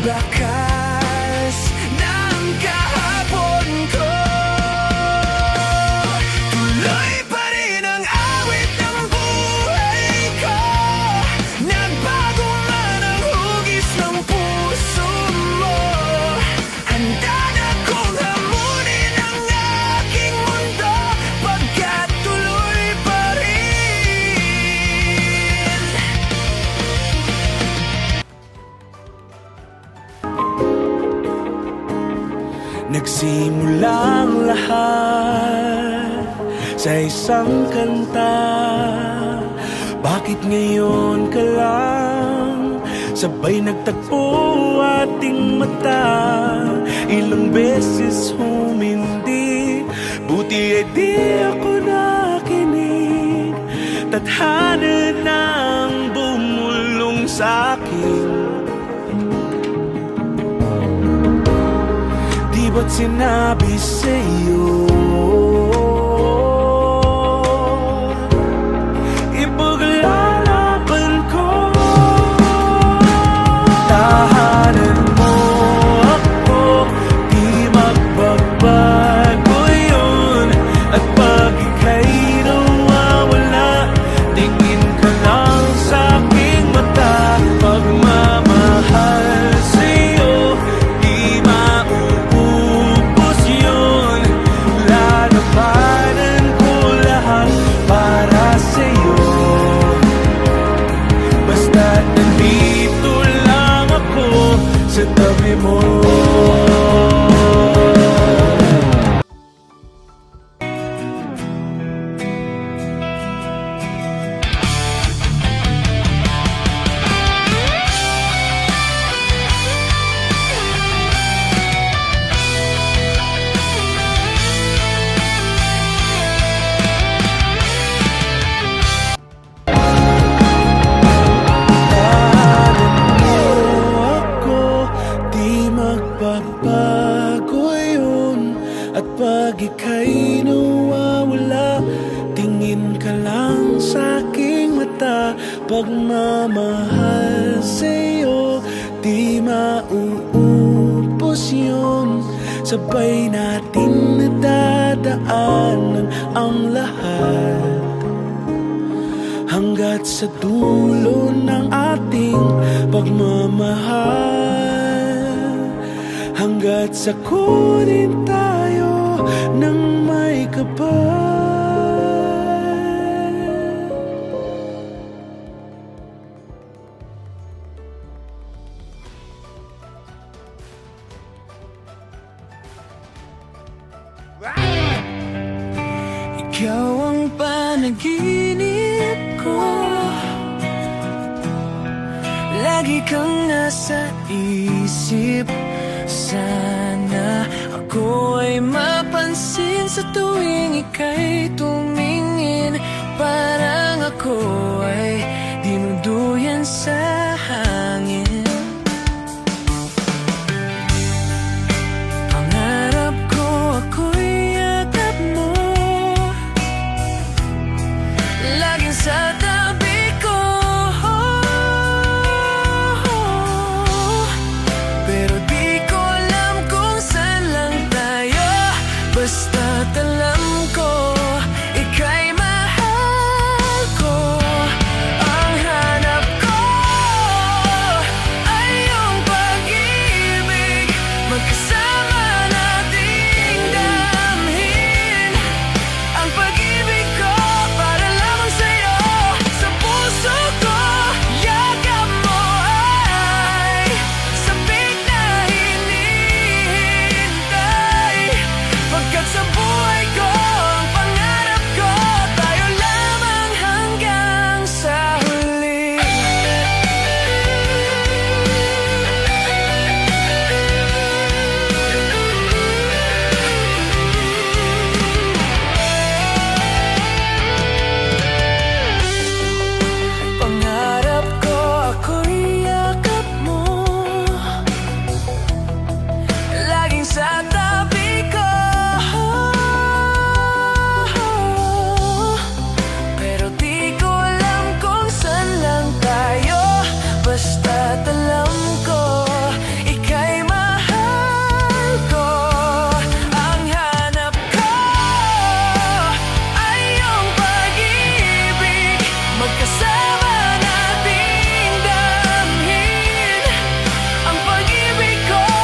lakas ng kahapon ko. Tuloy pa rin ang awit ng buhay ko. Nagbago man ang hugis ng puso mo. Handa na kong hamunin ang aking mundo, pagkat tuloy pa rin. Nagsimulang lahat sa isang kanta. Bakit ngayon ka lang sabay nagtagpo ating mata? Ilang beses humindi, buti ay di ako nakinig. Tadhana nang bumulong sa'kin. Di ba't sinabi sa'yo ipaglalaban ko? Tahanan mo ako, di magbabago yun. At pag ika'y nawawala, tingin ka lang sa'king mata. Pagmamahal sa'yo, di mauubos yun. Lalabanan ko lahat para sa'yo. Basta't nandito lang ako sa tabi mo. Magbabago yun. At pag ika'y nawawala, tingin ka lang sa'king mata. Pagmamahal sa'yo, di mauubos yun. Sabay natin nadadaanan ang lahat, hanggat sa dulo ng ating pagmamahal. Hanggat sa kunin tayo ng may kapal. Ikaw ang panaginip ko, lagi kang nasa isip. Sana ako ay mapansin sa tuwing ika'y tumingin. Parang ako ay dinuduyan sa hangin.